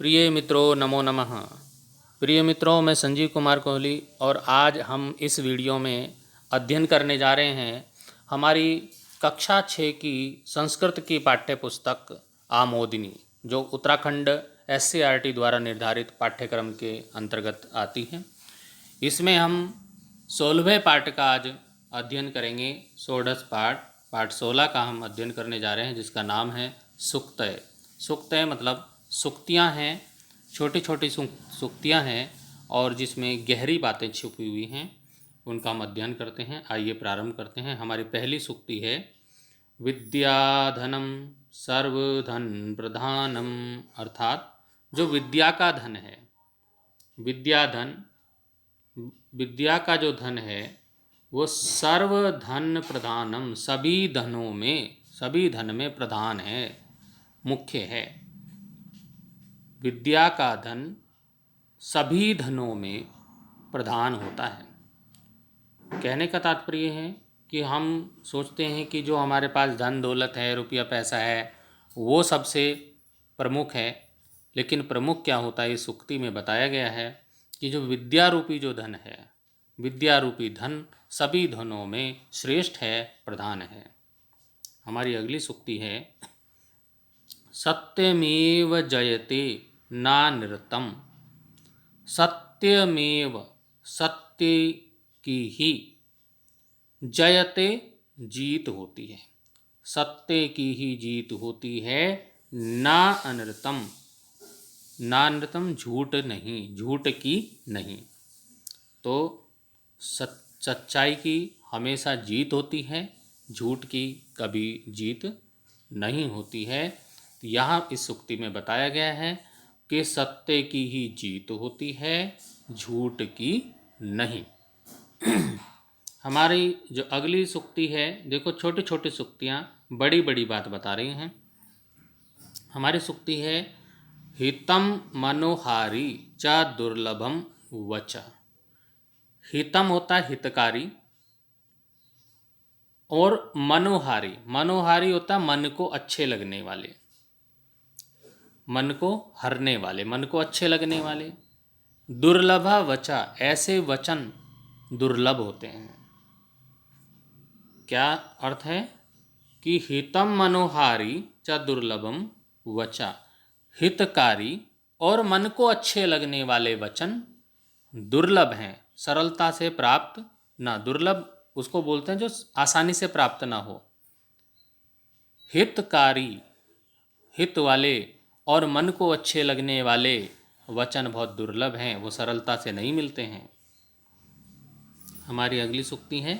प्रिय मित्रों, नमो नमः। प्रिय मित्रों, मैं संजीव कुमार कोहली और आज हम इस वीडियो में अध्ययन करने जा रहे हैं हमारी कक्षा 6 की संस्कृत की पाठ्य पुस्तक आमोदिनी, जो उत्तराखंड SCERT द्वारा निर्धारित पाठ्यक्रम के अंतर्गत आती है। इसमें हम 16वें पाठ का आज अध्ययन करेंगे। षोडश पाठ 16 का हम अध्ययन करने जा रहे हैं, जिसका नाम है सुक्तय। सुक्तय मतलब सुक्तियाँ हैं, छोटी छोटी सुक्तियाँ हैं और जिसमें गहरी बातें छुपी हुई हैं, उनका हम अध्ययन करते हैं। आइए प्रारंभ करते हैं। हमारी पहली सुक्ति है विद्याधनम सर्वधन प्रधानम, अर्थात जो विद्या का धन है, विद्या का जो धन है वो सर्वधन प्रधानम, सभी धन में प्रधान है, मुख्य है। विद्या का धन सभी धनों में प्रधान होता है। कहने का तात्पर्य है कि हम सोचते हैं कि जो हमारे पास धन दौलत है, रुपया पैसा है, वो सबसे प्रमुख है, लेकिन प्रमुख क्या होता है इस उक्ति में बताया गया है कि जो विद्या रूपी जो धन है, विद्या रूपी धन सभी धनों में श्रेष्ठ है, प्रधान है। हमारी अगली सुक्ति है सत्यमेव जयते नानृतम। सत्यमेव, सत्य की ही, जयते जीत होती है, सत्य की ही जीत होती है। ना अनृतम, नानृतम झूठ नहीं, झूठ की नहीं। तो सच्चाई की हमेशा जीत होती है, झूठ की कभी जीत नहीं होती है। यहाँ इस सुक्ति में बताया गया है कि सत्य की ही जीत होती है, झूठ की नहीं। हमारी जो अगली सुक्ति है, देखो छोटी छोटी सुक्तियाँ बड़ी बड़ी बात बता रही हैं। हमारी सुक्ति है हितम मनोहारी च दुर्लभम वच। हितम होता है हितकारी, और मनोहारी, मनोहारी होता है मन को अच्छे लगने वाले, मन को हरने वाले, मन को अच्छे लगने वाले। दुर्लभा वचा, ऐसे वचन दुर्लभ होते हैं। क्या अर्थ है कि हितम मनोहारी च दुर्लभम वचा, हितकारी और मन को अच्छे लगने वाले वचन दुर्लभ हैं, सरलता से प्राप्त ना। दुर्लभ उसको बोलते हैं जो आसानी से प्राप्त ना हो। हितकारी, हित वाले और मन को अच्छे लगने वाले वचन बहुत दुर्लभ हैं, वो सरलता से नहीं मिलते हैं। हमारी अगली सुक्ति है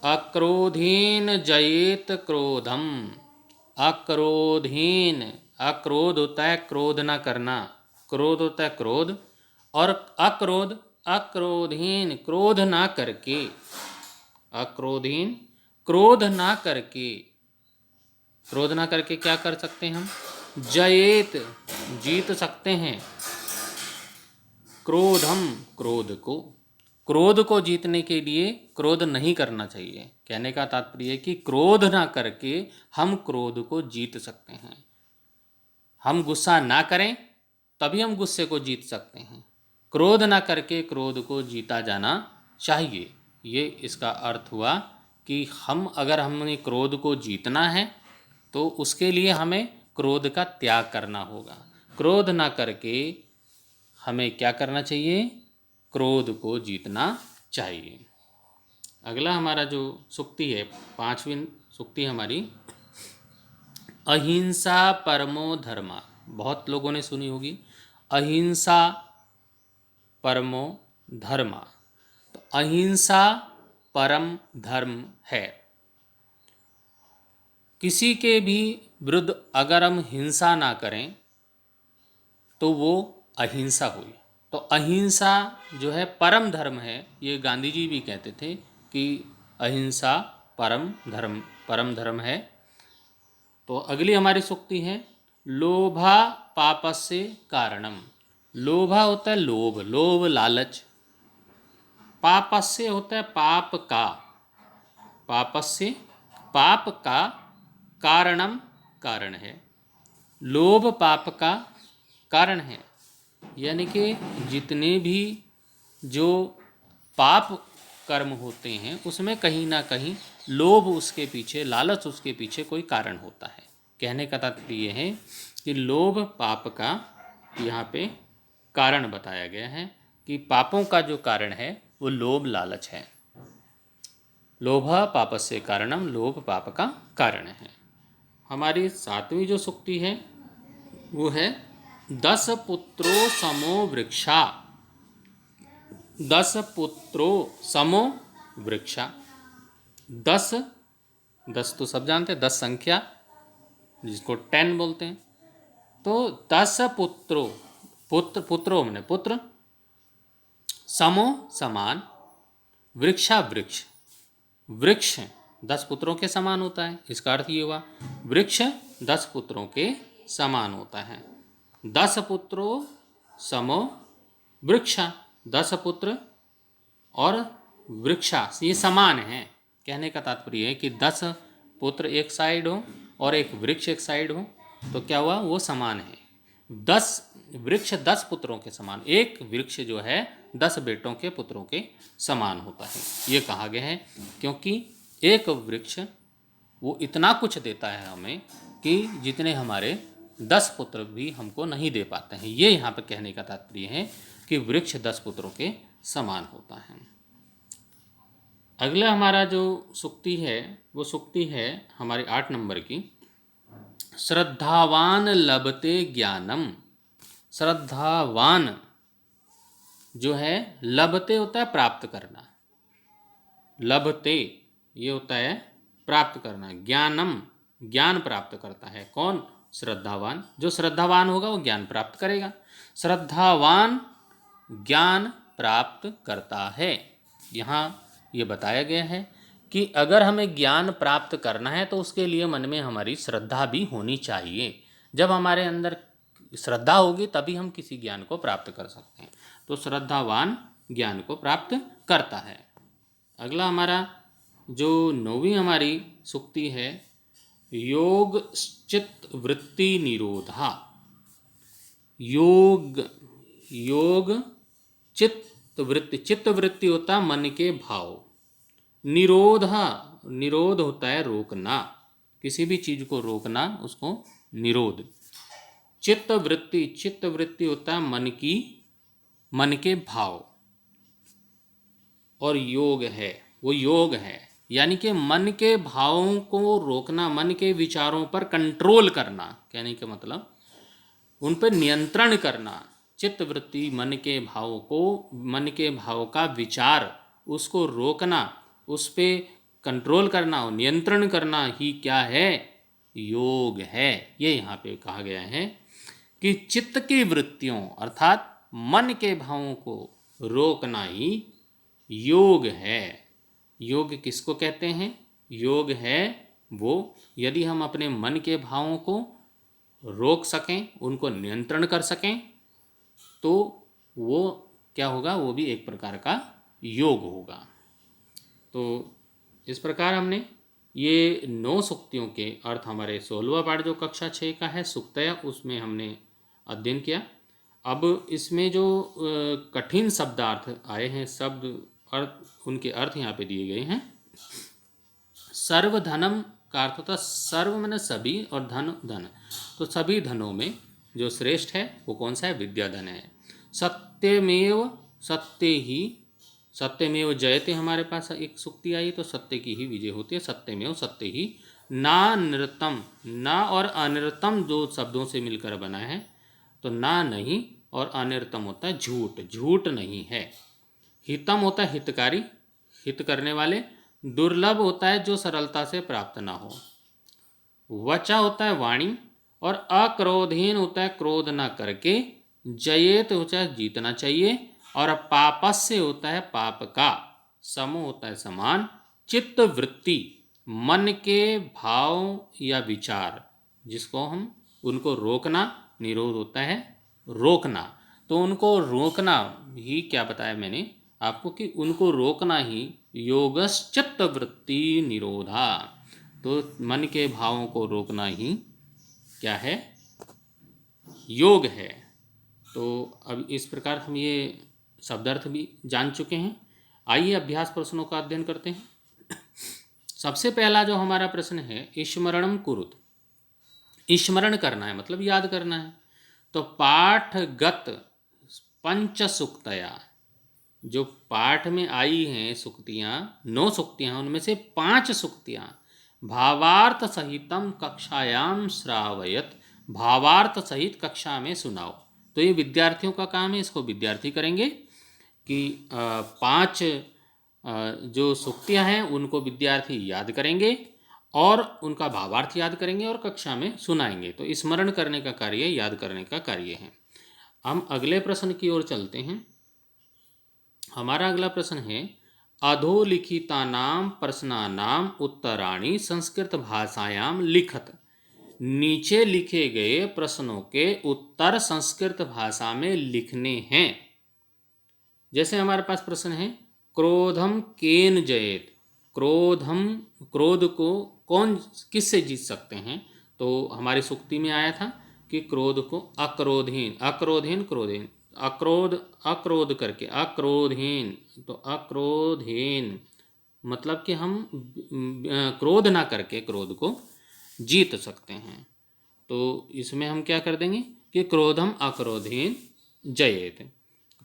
अक्रोधीन जयेत क्रोधम। अक्रोधीन, अक्रोध होता है क्रोध ना करना, क्रोध होता है क्रोध, और अक्रोध, अक्रोधीन क्रोध ना करके, अक्रोधीन क्रोध ना करके, क्रोध ना करके क्या कर सकते हैं हम? जयेत, जीत सकते हैं। क्रोधम, क्रोध को, क्रोध को जीतने के लिए क्रोध नहीं करना चाहिए। कहने का तात्पर्य है कि क्रोध ना करके हम क्रोध को जीत सकते हैं। हम गुस्सा ना करें तभी हम गुस्से को जीत सकते हैं। क्रोध ना करके क्रोध को जीता जाना चाहिए। ये इसका अर्थ हुआ कि अगर हमने क्रोध को जीतना है तो उसके लिए हमें क्रोध का त्याग करना होगा। क्रोध ना करके हमें क्या करना चाहिए? क्रोध को जीतना चाहिए। अगला हमारा जो सुक्ति है, 5वीं सुक्ति हमारी अहिंसा परमो धर्मा। बहुत लोगों ने सुनी होगी अहिंसा परमो धर्मा। तो अहिंसा परम धर्म है। किसी के भी विरुद्ध अगर हम हिंसा ना करें तो वो अहिंसा हुई। तो अहिंसा जो है परम धर्म है। ये गांधी जी भी कहते थे कि अहिंसा परम धर्म है। तो अगली हमारी सुक्ति है लोभा पापस्य कारणम। लोभा होता है लोभ, लोभ लालच। पापस्य होता है पाप का, पापस्य पाप का, कारणम कारण है। लोभ पाप का कारण है। यानी कि जितने भी जो पाप कर्म होते हैं उसमें कहीं ना कहीं लोभ उसके पीछे, लालच उसके पीछे कोई कारण होता है। कहने का तात्पर्य यह है कि लोभ पाप का यहाँ पे कारण बताया गया है कि पापों का जो कारण है वो लोभ लालच है। लोभा पापस्य कारणम, लोभ पाप का कारण है। हमारी 7वीं जो सूक्ति है वो है 10 पुत्रो समो वृक्षा। 10 पुत्रो समो वृक्षा। 10, 10 तो सब जानते हैं, 10 संख्या जिसको 10 बोलते हैं। तो 10 पुत्रो, पुत्रो मैंने पुत्र, समो समान, वृक्षा वृक्ष, वृक्ष 10 पुत्रों के समान होता है, इसका अर्थ ये हुआ वृक्ष 10 पुत्रों के समान होता है। 10 पुत्रो समो वृक्षा, 10 पुत्र और वृक्षा ये समान हैं। कहने का तात्पर्य है कि 10 पुत्र एक साइड हो और एक वृक्ष एक साइड हो तो क्या हुआ, वो समान है। 10 वृक्ष 10 पुत्रों के समान, एक वृक्ष जो है 10 बेटों के पुत्रों के समान होता है, ये कहा गया है। क्योंकि एक वृक्ष वो इतना कुछ देता है हमें कि जितने हमारे 10 पुत्र भी हमको नहीं दे पाते हैं। ये यहाँ पर कहने का तात्पर्य है कि वृक्ष 10 पुत्रों के समान होता है। अगला हमारा जो सूक्ति है वो सूक्ति है हमारी 8 नंबर की, श्रद्धावान लभते ज्ञानम। श्रद्धावान जो है, लभते होता है प्राप्त करना, लभते ये होता है प्राप्त करना, ज्ञानम ज्ञान प्राप्त करता है। कौन? श्रद्धावान। जो श्रद्धावान होगा वो ज्ञान प्राप्त करेगा। श्रद्धावान ज्ञान प्राप्त करता है। यहाँ ये बताया गया है कि अगर हमें ज्ञान प्राप्त करना है तो उसके लिए मन में हमारी श्रद्धा भी होनी चाहिए। जब हमारे अंदर श्रद्धा होगी तभी हम किसी ज्ञान को प्राप्त कर सकते हैं। तो श्रद्धावान ज्ञान को प्राप्त करता है। अगला हमारा जो 9वीं हमारी सूक्ति है, योग चित्त वृत्ति निरोधा। योग चित्त वृत्ति, चित्त वृत्ति होता है मन के भाव, निरोधा निरोध होता है रोकना, किसी भी चीज को रोकना उसको निरोध। चित्त वृत्ति होता है मन के भाव, और योग है वो योग है, यानी कि मन के भावों को रोकना, मन के विचारों पर कंट्रोल करना। कहने का मतलब उन पर नियंत्रण करना। चित्त वृत्ति मन के भावों को, मन के भाव का विचार उसको रोकना, उस पर कंट्रोल करना और नियंत्रण करना ही क्या है, योग है। ये यहाँ पे कहा गया है कि चित्त की वृत्तियों अर्थात मन के भावों को रोकना ही योग है। योग किसको कहते हैं? योग है वो यदि हम अपने मन के भावों को रोक सकें, उनको नियंत्रण कर सकें, तो वो क्या होगा, वो भी एक प्रकार का योग होगा। तो इस प्रकार हमने ये 9 सूक्तियों के अर्थ, हमारे 16वां पाठ जो कक्षा 6 का है सूक्तया, उसमें हमने अध्ययन किया। अब इसमें जो कठिन शब्दार्थ आए हैं, शब्द अर्थ, उनके अर्थ यहाँ पे दिए गए हैं। सर्वधनम का अर्थ होता है, सर्व मैंने सभी और धन धन, तो सभी धनों में जो श्रेष्ठ है वो कौन सा है? विद्या धन है। सत्यमेव सत्यमेव जयते, हमारे पास एक सूक्ति आई तो सत्य की ही विजय होती है। सत्यमेव सत्य ही, ना निरतम, ना और अनिरतम जो शब्दों से मिलकर बना है, तो ना नहीं और अनिरतम होता है झूठ, झूठ नहीं है। हितम होता है हितकारी, हित करने वाले। दुर्लभ होता है जो सरलता से प्राप्त ना हो। वचा होता है वाणी, और अक्रोधहीन होता है क्रोध ना करके। जयेत होता है जीतना चाहिए, और पापस्य होता है पाप का। समो होता है समान। चित्त वृत्ति मन के भाव या विचार जिसको हम, उनको रोकना, निरोध होता है रोकना। तो उनको रोकना ही क्या बताया मैंने आपको कि उनको रोकना ही योगश्चित्त वृत्ति निरोधा। तो मन के भावों को रोकना ही क्या है? योग है। तो अब इस प्रकार हम ये शब्दार्थ भी जान चुके हैं। आइए अभ्यास प्रश्नों का अध्ययन करते हैं। सबसे पहला जो हमारा प्रश्न है, स्मरणम कुरुत। स्मरण करना है मतलब याद करना है। तो पाठगत पंच सुक्तया, जो पाठ में आई हैं सुक्तियाँ, 9 सुक्तियाँ, उनमें से 5 सुक्तियाँ भावार्थ सहितम कक्षायाम श्रावयत, भावार्थ सहित कक्षा में सुनाओ। तो ये विद्यार्थियों का काम है, इसको विद्यार्थी करेंगे कि 5 जो सुक्तियाँ हैं उनको विद्यार्थी याद करेंगे और उनका भावार्थ याद करेंगे और कक्षा में सुनाएंगे। तो स्मरण करने का कार्य याद करने का कार्य है। हम अगले प्रश्न की ओर चलते हैं। हमारा अगला प्रश्न है, अधोलिखितानां प्रश्नानां उत्तराणि संस्कृत भाषायां लिखत। नीचे लिखे गए प्रश्नों के उत्तर संस्कृत भाषा में लिखने हैं। जैसे हमारे पास प्रश्न है, क्रोधम केन जयेत। क्रोध को कौन किससे जीत सकते हैं? तो हमारी सूक्ति में आया था कि क्रोध को अक्रोध करके अक्रोधहीन। तो अक्रोधहीन मतलब कि हम क्रोध ना करके क्रोध को जीत सकते हैं। तो इसमें हम क्या कर देंगे कि क्रोधम अक्रोधहीन जयेत।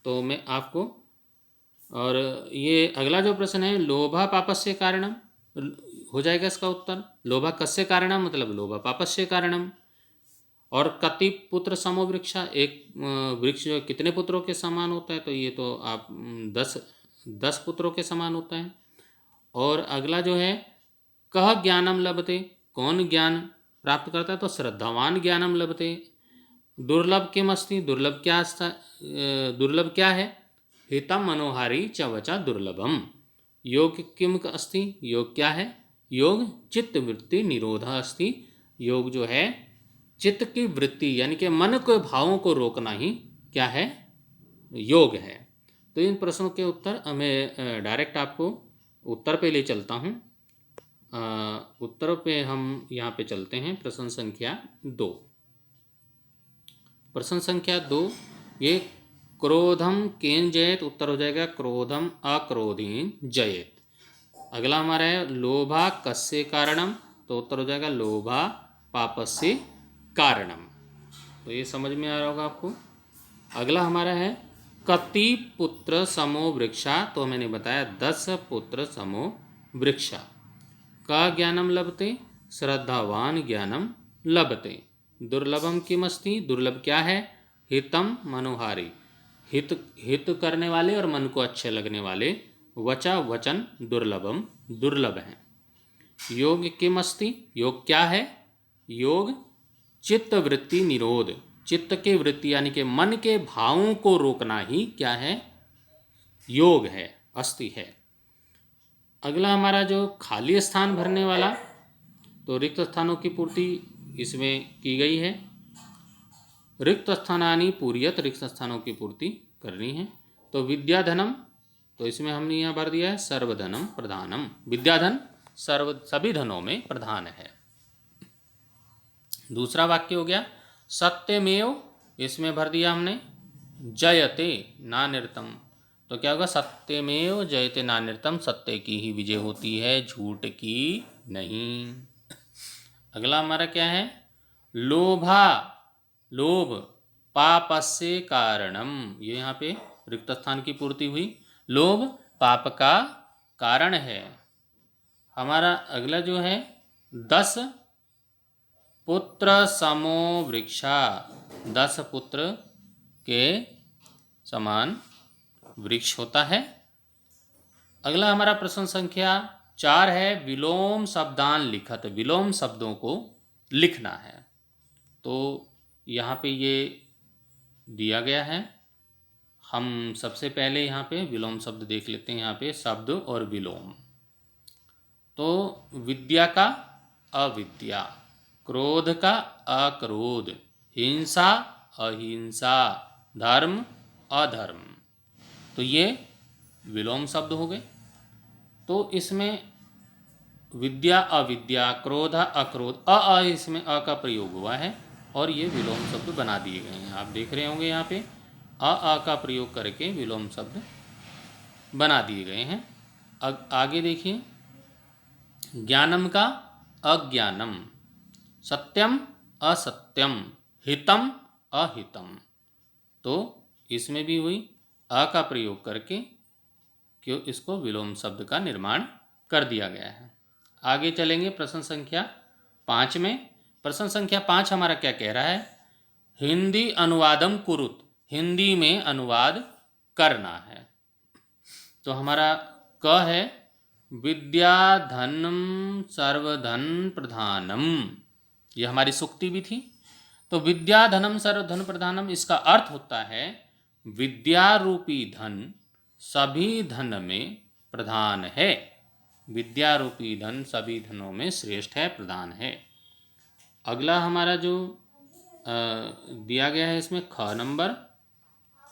तो मैं आपको, और ये अगला जो प्रश्न है, लोभा पापस्य कारणम, हो जाएगा इसका उत्तर। लोभा कस्य कारणम मतलब लोभा पापस्य कारणम। और कति पुत्र समो वृक्षा, एक वृक्ष जो कितने पुत्रों के समान होता है? तो ये तो आप 10 पुत्रों के समान होता है। और अगला जो है, कह ज्ञानम लभते, कौन ज्ञान प्राप्त करता है? तो श्रद्धावान ज्ञानम लभते। दुर्लभ किम अस्ति, दुर्लभ क्या है? हितम मनोहारी च वचा दुर्लभम। योग किम अस्ति, योग क्या है? योग चित्त वृत्ति निरोधा अस्ति। योग जो है चित्त की वृत्ति यानी कि मन के भावों को रोकना ही क्या है? योग है। तो इन प्रश्नों के उत्तर मैं डायरेक्ट आपको उत्तर पे ले चलता हूँ। उत्तर पे हम यहाँ पे चलते हैं। प्रश्न संख्या 2। प्रश्न संख्या 2, ये क्रोधम केन जयेत, उत्तर हो जाएगा क्रोधम अक्रोधीन जयेत। अगला हमारा है, लोभा कस्य कारणम, तो उत्तर हो जाएगा लोभा पापस्य कारणम। तो ये समझ में आ रहा होगा आपको। अगला हमारा है, कति पुत्र समो वृक्षा, तो मैंने बताया 10 पुत्र समो वृक्षा। का ज्ञानम लभते, श्रद्धावान ज्ञानम लभते। दुर्लभम किमस्ति, दुर्लभ क्या है? हितम मनोहारी, हित करने वाले और मन को अच्छे लगने वाले। वचा वचन दुर्लभम, दुर्लभ है। योग किमस्ति, योग क्या है? योग चित्त वृत्ति निरोध, चित्त के वृत्ति यानी कि मन के भावों को रोकना ही क्या है? योग है, अस्ति है। अगला हमारा जो खाली स्थान भरने वाला, तो रिक्त स्थानों की पूर्ति इसमें की गई है। रिक्त स्थानानि पूर्यत, रिक्त स्थानों की पूर्ति करनी है। तो विद्याधनम, तो इसमें हमने यहाँ भर दिया है सर्वधनम प्रधानम। विद्याधन सभी धनों में प्रधान है। दूसरा वाक्य हो गया सत्यमेव, इसमें भर दिया हमने जयते नान्यतम। तो क्या होगा? सत्यमेव जयते नान्यतम, सत्य की ही विजय होती है, झूठ की नहीं। अगला हमारा क्या है? लोभा, लोभ पापस्य कारणम, ये यहाँ पे रिक्त स्थान की पूर्ति हुई। लोभ पाप का कारण है। हमारा अगला जो है 10 पुत्र समो वृक्षा, 10 पुत्र के समान वृक्ष होता है। अगला हमारा प्रश्न संख्या 4 है, विलोम शब्दान लिखत, विलोम शब्दों को लिखना है। तो यहाँ पे ये दिया गया है। हम सबसे पहले यहाँ पे विलोम शब्द देख लेते हैं। यहाँ पे शब्द और विलोम। तो विद्या का अविद्या, क्रोध का अक्रोध, हिंसा अहिंसा, धर्म अधर्म, तो ये विलोम शब्द हो गए। तो इसमें विद्या अविद्या, क्रोध अक्रोध, इसमें अ का प्रयोग हुआ है। और ये विलोम शब्द बना दिए गए हैं। आप देख रहे होंगे यहाँ पे आ का प्रयोग करके विलोम शब्द बना दिए गए हैं। आगे देखिए, ज्ञानम का अज्ञानम, सत्यम असत्यम, हितम अहितम। तो इसमें भी हुई अ का प्रयोग करके क्यों इसको विलोम शब्द का निर्माण कर दिया गया है। आगे चलेंगे प्रश्न संख्या 5 में। प्रश्न संख्या 5 हमारा क्या कह रहा है? हिंदी अनुवादम कुरुत, हिंदी में अनुवाद करना है। तो हमारा क है विद्या धनम सर्वधन प्रधानम, यह हमारी सुक्ति भी थी। तो विद्या धनम सर्वधन प्रधानम, इसका अर्थ होता है विद्या रूपी धन सभी धन में प्रधान है। विद्या रूपी धन सभी धनों में श्रेष्ठ है, प्रधान है। अगला हमारा जो दिया गया है इसमें ख नंबर,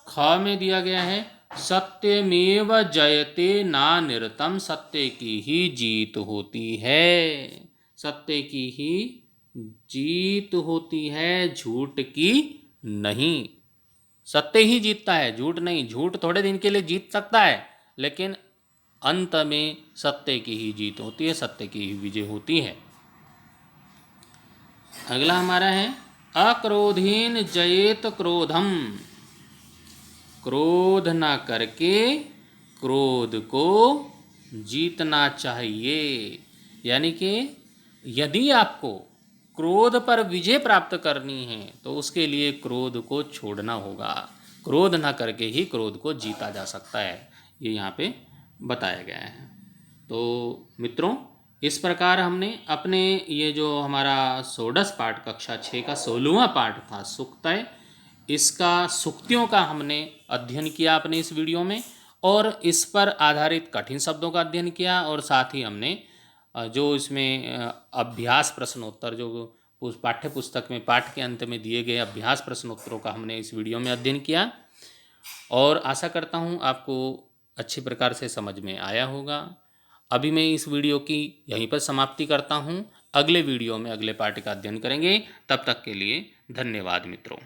ख में दिया गया है सत्यमेव जयते ना निरतम, सत्य की ही जीत होती है। सत्य की ही जीत होती है, झूठ की नहीं। सत्य ही जीतता है, झूठ नहीं। झूठ थोड़े दिन के लिए जीत सकता है, लेकिन अंत में सत्य की ही जीत होती है, सत्य की ही विजय होती है। अगला हमारा है अक्रोधेन जयेत क्रोधम, क्रोध ना करके क्रोध को जीतना चाहिए। यानी कि यदि आपको क्रोध पर विजय प्राप्त करनी है तो उसके लिए क्रोध को छोड़ना होगा। क्रोध ना करके ही क्रोध को जीता जा सकता है, ये यहाँ पे बताया गया है। तो मित्रों, इस प्रकार हमने अपने ये जो हमारा षोडश पाठ कक्षा 6 का 16वां पाठ था सुक्तय, इसका सुक्तियों का हमने अध्ययन किया अपने इस वीडियो में, और इस पर आधारित कठिन शब्दों का अध्ययन किया, और साथ ही हमने जो इसमें अभ्यास प्रश्नोत्तर जो उस पाठ्य पुस्तक में पाठ के अंत में दिए गए अभ्यास प्रश्नोत्तरों का हमने इस वीडियो में अध्ययन किया, और आशा करता हूँ आपको अच्छी प्रकार से समझ में आया होगा। अभी मैं इस वीडियो की यहीं पर समाप्ति करता हूँ। अगले वीडियो में अगले पाठ का अध्ययन करेंगे। तब तक के लिए धन्यवाद मित्रों।